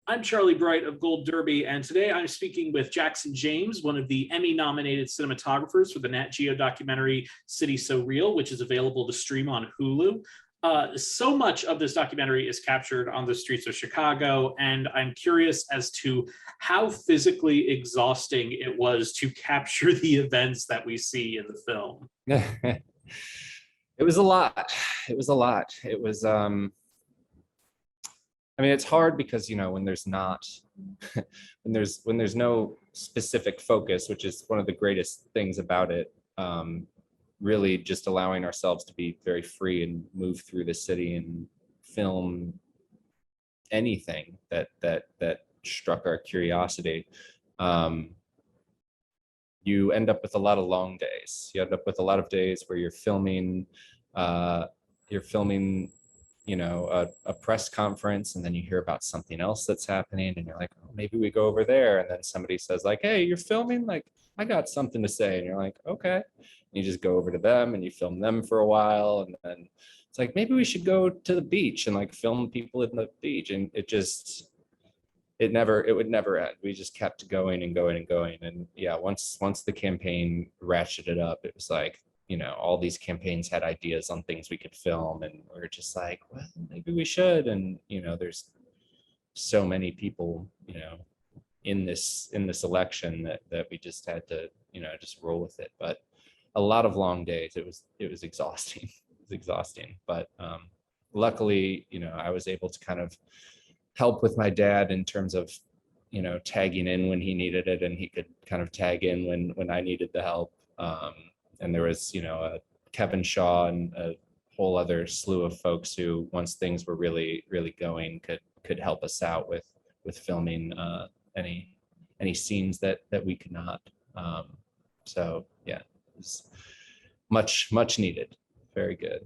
I'm Charlie Bright of Gold Derby, and today I'm speaking with Jackson James, one of the Emmy-nominated cinematographers for the NatGeo documentary City So Real, which is available to stream on Hulu. So much of this documentary is captured on the streets of Chicago, and I'm curious as to how physically exhausting it was to capture the events that we see in the film. It was a lot. It was a lot. It was, I mean, it's hard because, when there's not, when there's no specific focus, which is one of the greatest things about it, really just allowing ourselves to be very free and move through the city and film anything that struck our curiosity. You end up with a lot of long days. You end up with a lot of days where you're filming, a press conference, and then you hear about something else that's happening, and you're like, oh, maybe we go over there. And then somebody says like, hey, you're filming, like, I got something to say. And you're like, okay. And you just go over to them and you film them for a while. And then it's like, maybe we should go to the beach and like film people in the beach. And it would never end. We just kept going and going and going. And yeah, once the campaign ratcheted up, it was like, all these campaigns had ideas on things we could film, and we are just like, well, maybe we should. And there's so many people in this election that we just had to just roll with it. But a lot of long days. It was exhausting. It was exhausting, but luckily I was able to kind of help with my dad in terms of tagging in when he needed it, and he could kind of tag in when I needed the help. And there was Kevin Shaw and a whole other slew of folks who, once things were really going, could help us out with filming any scenes that we could not. So yeah, it was much needed. Very good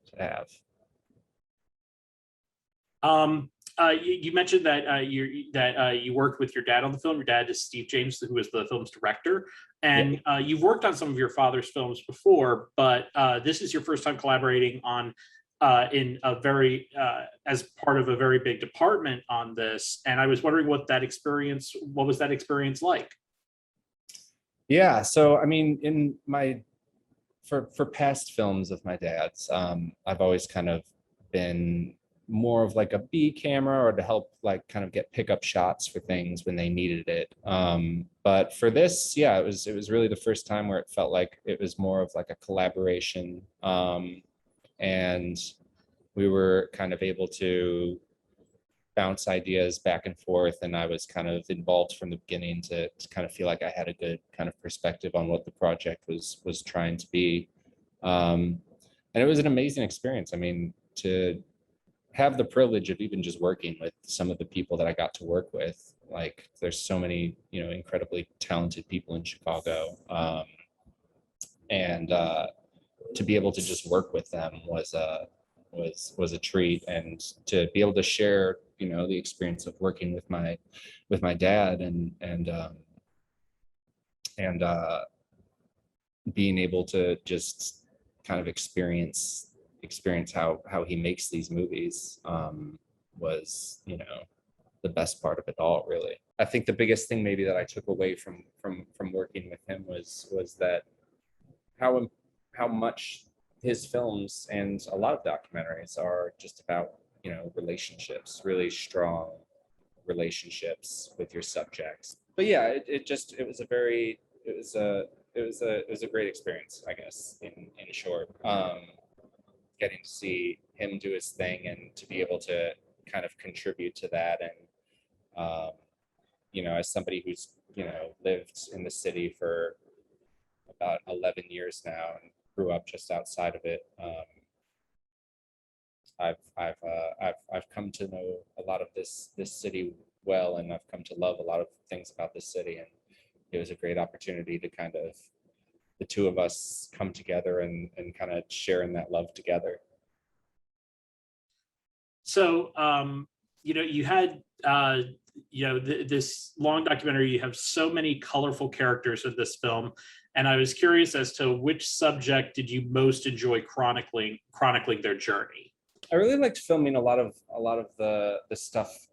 to have. You mentioned that you worked with your dad on the film. Your dad is Steve James, who was the film's director, and you've worked on some of your father's films before, but this is your first time collaborating on in a very as part of a very big department on this. And I was wondering what was that experience like? Yeah, so I mean, for past films of my dad's, I've always kind of been more of like a B camera, or to help like kind of get pickup shots for things when they needed it. But for this, yeah, it was really the first time where it felt like it was more of like a collaboration. And we were kind of able to bounce ideas back and forth, and I was kind of involved from the beginning to kind of feel like I had a good kind of perspective on what the project was trying to be. And it was an amazing experience. I mean, to have the privilege of even just working with some of the people that I got to work with. Like, there's so many, incredibly talented people in Chicago. And to be able to just work with them was a treat. And to be able to share, the experience of working with my dad and being able to just kind of experience how he makes these movies was the best part of it all, really. I think the biggest thing maybe that I took away from working with him was that how much his films and a lot of documentaries are just about relationships, really strong relationships with your subjects. But yeah, it was a great experience, I guess, in short. Getting to see him do his thing and to be able to kind of contribute to that. And, as somebody who's, lived in the city for about 11 years now and grew up just outside of it, I've come to know a lot of this city well, and I've come to love a lot of things about this city. And it was a great opportunity to kind of, the two of us come together and kind of sharing that love together. So, you had, this long documentary, you have so many colorful characters in this film. And I was curious as to which subject did you most enjoy chronicling their journey? I really liked filming a lot of the stuff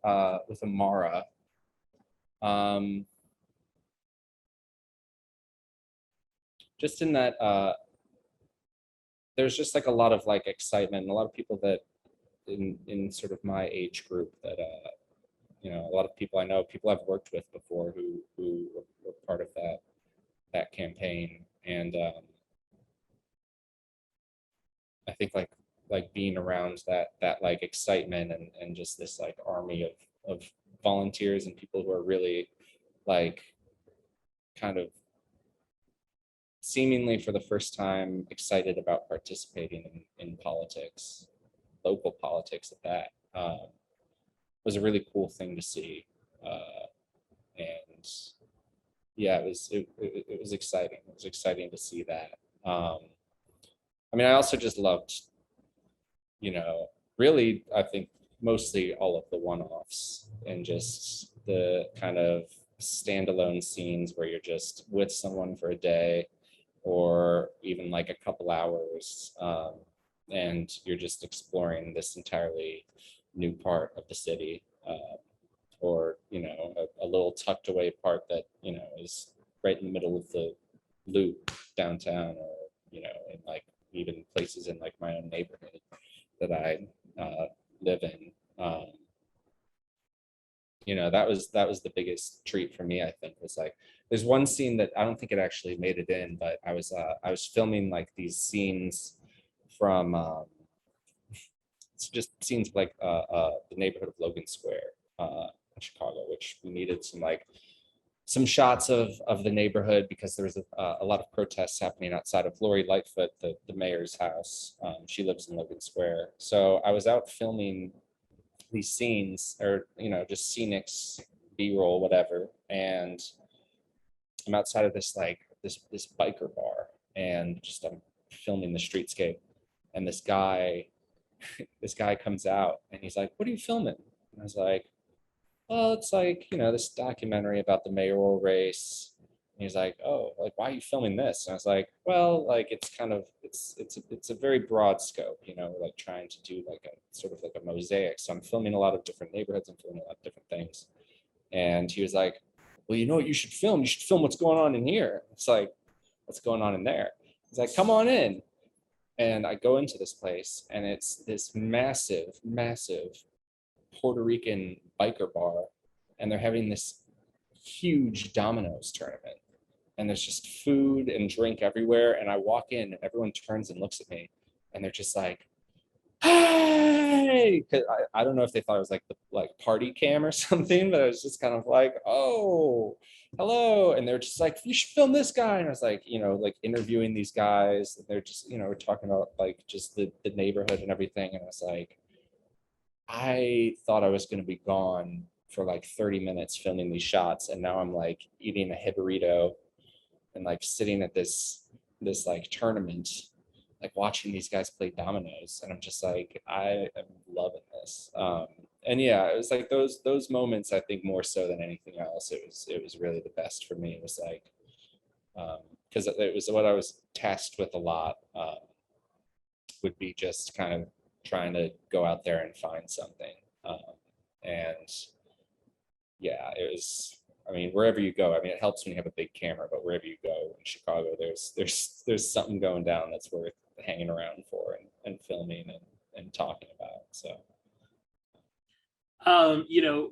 with Amara. Um, just in that there's just like a lot of like excitement, a lot of people that in sort of my age group that you know, a lot of people I know, people I've worked with before who were part of that campaign, and I think like being around that like excitement and just this like army of volunteers and people who are really like kind of seemingly for the first time excited about participating in politics, local politics at that, was a really cool thing to see. And yeah, it was exciting. It was exciting to see that. I mean, I also just loved, you know, really, I think mostly all of the one-offs and just the kind of standalone scenes where you're just with someone for a day or even like a couple hours, and you're just exploring this entirely new part of the city, or you know, a little tucked away part that you know is right in the middle of the loop downtown, or you know, in like even places in like my own neighborhood that I live in. You know, that was the biggest treat for me. I think was like there's one scene that I don't think it actually made it in, but I was filming like these scenes from it's just scenes like the neighborhood of Logan Square in Chicago, which we needed some like some shots of the neighborhood because there was a lot of protests happening outside of Lori Lightfoot, the mayor's house. She lives in Logan Square, so I was out filming these scenes, or you know, just scenics, B-roll, whatever, and I'm outside of this like this biker bar, and just I'm filming the streetscape, and this guy comes out and he's like, "What are you filming?" And I was like, "Well, it's like, you know, this documentary about the mayoral race." And he's like, "Oh, like why are you filming this?" And I was like, "Well, like it's kind of it's a very broad scope, you know, like trying to do like a sort of like a mosaic. So I'm filming a lot of different neighborhoods, I'm filming a lot of different things." And he was like, "Well, you know what you should film? You should film what's going on in here." It's like, "What's going on in there?" He's like, "Come on in." And I go into this place and it's this massive, massive Puerto Rican biker bar, and they're having this huge dominoes tournament. And there's just food and drink everywhere. And I walk in and everyone turns and looks at me and they're just like, "Hey!" Because I don't know if they thought it was like the like party cam or something, but I was just kind of like, "Oh, hello." And they're just like, "You should film this guy." And I was like, you know, like interviewing these guys. And they're just, you know, we're talking about like just the neighborhood and everything. And I was like, I thought I was going to be gone for like 30 minutes filming these shots. And now I'm like eating a hibarito and like sitting at this like tournament, like watching these guys play dominoes. And I'm just like, I am loving this. And yeah, it was like those moments, I think more so than anything else, it was really the best for me. It was like, because it was what I was tasked with a lot, would be just kind of trying to go out there and find something. And yeah, it was, I mean, wherever you go, I mean, it helps when you have a big camera, but wherever you go in Chicago, there's something going down that's worth hanging around for and filming and talking about. So You know,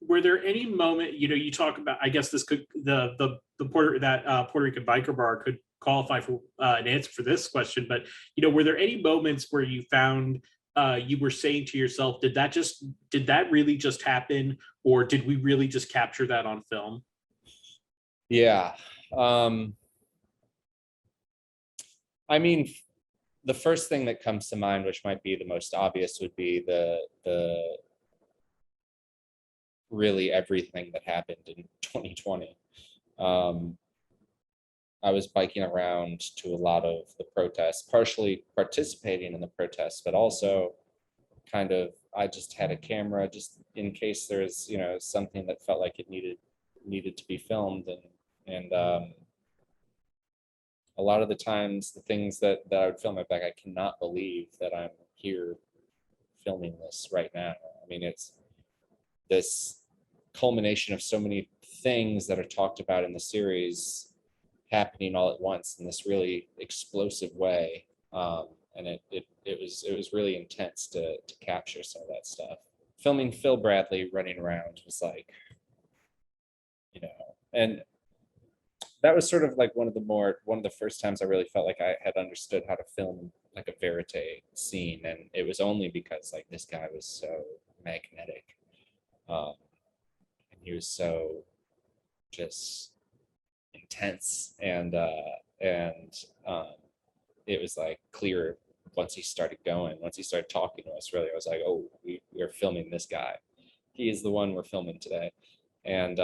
were there any moment, you know, you talk about, I guess this could, the Puerto Rican biker bar could qualify for an answer for this question, but, you know, were there any moments where you found you were saying to yourself, did that really just happen? Or did we really just capture that on film? yeah, um, I mean, the first thing that comes to mind, which might be the most obvious, would be the really everything that happened in 2020. Um, I was biking around to a lot of the protests, partially participating in the protests, but also kind of I just had a camera just in case there's, you know, something that felt like it needed to be filmed, and a lot of the times the things that I would film, I'm like, I cannot believe that I'm here filming this right now. I mean, it's this culmination of so many things that are talked about in the series happening all at once in this really explosive way. And it was really intense to capture some of that stuff. Filming Phil Bradley running around was like, you know, and that was sort of like one of the first times I really felt like I had understood how to film like a verite scene. And it was only because like this guy was so magnetic. And he was so just intense, and it was like clear once he started talking to us, really, I was like, oh, we're filming this guy. He is the one we're filming today. And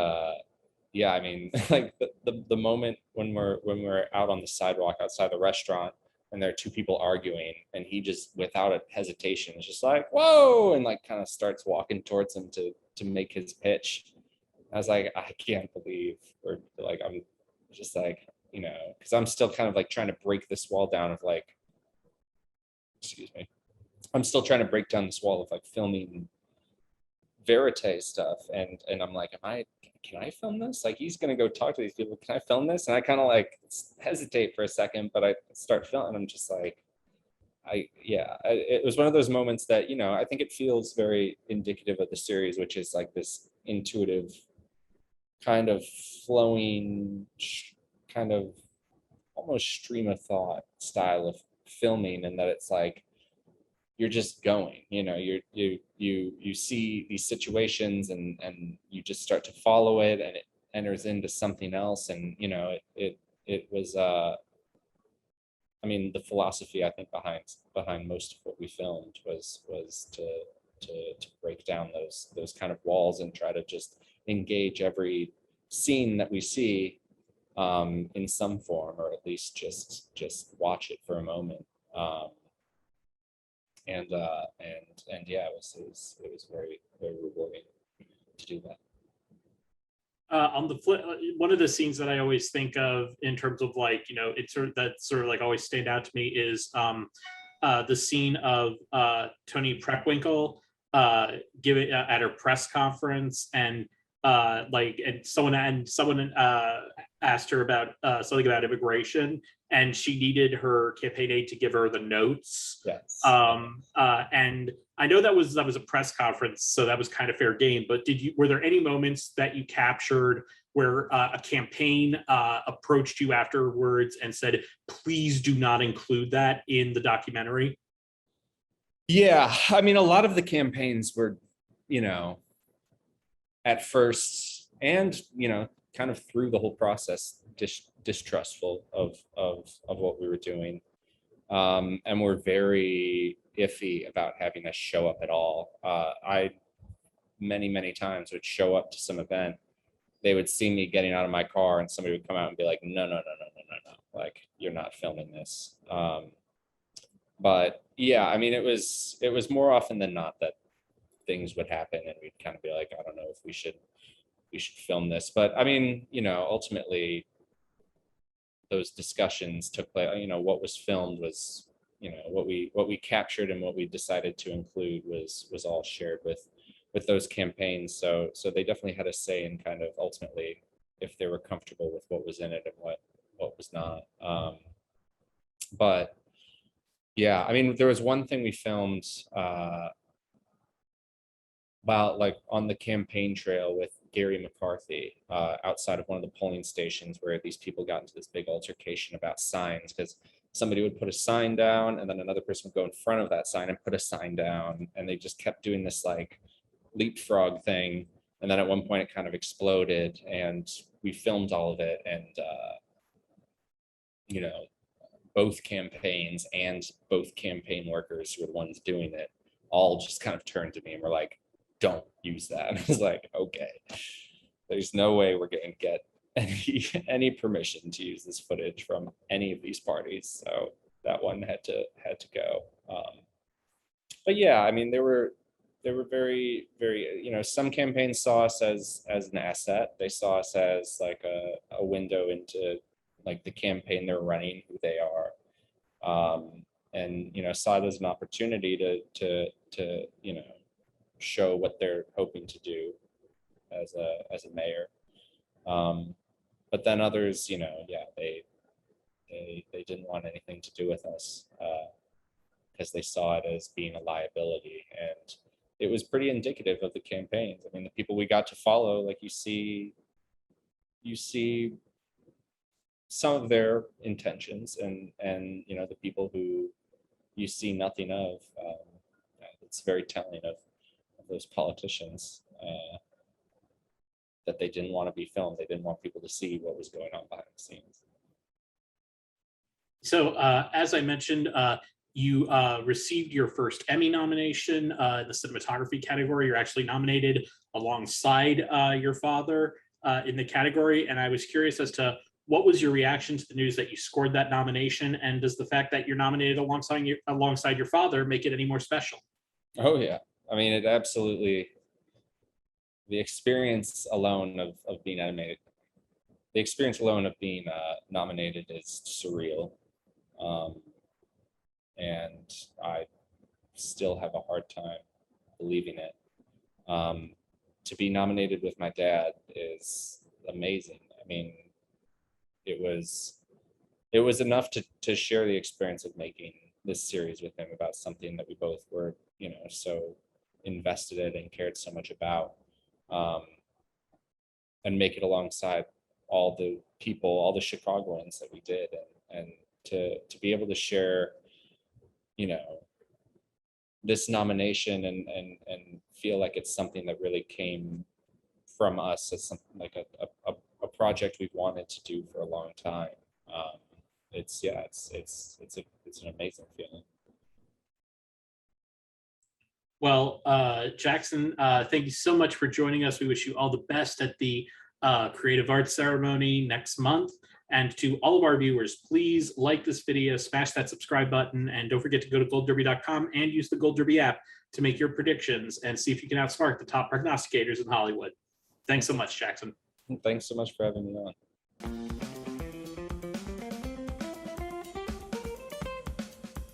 yeah, I mean, like the moment when we're out on the sidewalk outside the restaurant and there are two people arguing, and he just without a hesitation is just like, whoa, and like kind of starts walking towards him to make his pitch. I was like, I can't believe, or like, I'm just like, you know, because I'm still kind of like trying to break this wall down of like, excuse me, I'm still trying to break down this wall of like filming verite stuff, and I'm like, can I film this? Like, he's gonna go talk to these people. Can I film this? And I kind of like hesitate for a second, but I start filming. I'm just like, it was one of those moments that, you know, I think it feels very indicative of the series, which is like this intuitive kind of flowing, kind of almost stream of thought style of filming, and that it's like you're just going, you know, you see these situations, and you just start to follow it, and it enters into something else. And you know, it was I mean, the philosophy I think behind most of what we filmed was to break down those kind of walls and try to just engage every scene that we see in some form, or at least just watch it for a moment. And yeah, it was very, very rewarding to do that. On the flip, one of the scenes that I always think of in terms of like, you know, it's sort of that sort of like always stand out to me is the scene of Tony Preckwinkle giving at her press conference, and someone asked her about something about immigration, and she needed her campaign aide to give her the notes. Yes. And I know that was a press conference, so that was kind of fair game. But were there any moments that you captured where a campaign approached you afterwards and said, "Please do not include that in the documentary"? Yeah, I mean, a lot of the campaigns were, you know, at first, and you know, kind of through the whole process, distrustful of what we were doing, and were very iffy about having us show up at all. I many times would show up to some event, they would see me getting out of my car, and somebody would come out and be like, no, like, you're not filming this. But yeah, I mean, it was more often than not that things would happen, and we'd kind of be like, I don't know if we should film this. But I mean, you know, ultimately those discussions took place. You know, what was filmed was, you know, what we captured and what we decided to include was all shared with those campaigns. So they definitely had a say in kind of ultimately if they were comfortable with what was in it and what was not. But yeah, I mean, there was one thing we filmed about like on the campaign trail with Gary McCarthy outside of one of the polling stations, where these people got into this big altercation about signs, because somebody would put a sign down and then another person would go in front of that sign and put a sign down, and they just kept doing this like leapfrog thing. And then at one point it kind of exploded, and we filmed all of it. And you know, both campaigns and both campaign workers who were the ones doing it all just kind of turned to me and were like, don't use that. And I was like, okay, there's no way we're going to get any permission to use this footage from any of these parties. So that one had to go. But yeah, I mean, they were very, very, you know, some campaigns saw us as an asset. They saw us as like a window into like the campaign they're running, who they are. and saw it as an opportunity to show what they're hoping to do as a mayor. But then others, they didn't want anything to do with us because they saw it as being a liability. And it was pretty indicative of the campaigns. I mean, the people we got to follow, like you see some of their intentions, and the people who you see nothing of. It's very telling of those politicians that they didn't want to be filmed. They didn't want people to see what was going on behind the scenes. So as I mentioned, you received your first Emmy nomination in the cinematography category. You're actually nominated alongside your father in the category. And I was curious as to what was your reaction to the news that you scored that nomination? And does the fact that you're nominated alongside your father make it any more special? Oh yeah. I mean, it absolutely, the experience alone of being animated, the experience alone of being nominated is surreal. And I still have a hard time believing it. To be nominated with my dad is amazing. I mean, it was enough to share the experience of making this series with him about something that we both were, so invested in and cared so much about, and make it alongside all the people, all the Chicagoans that we did, and to be able to share, this nomination and feel like it's something that really came from us as something like a project we've wanted to do for a long time. It's an amazing feeling. Well, Jackson, thank you so much for joining us. We wish you all the best at the Creative Arts Ceremony next month. And to all of our viewers, please like this video, smash that subscribe button, and don't forget to go to goldderby.com and use the Gold Derby app to make your predictions and see if you can outsmart the top prognosticators in Hollywood. Thanks so much, Jackson. Thanks so much for having me on.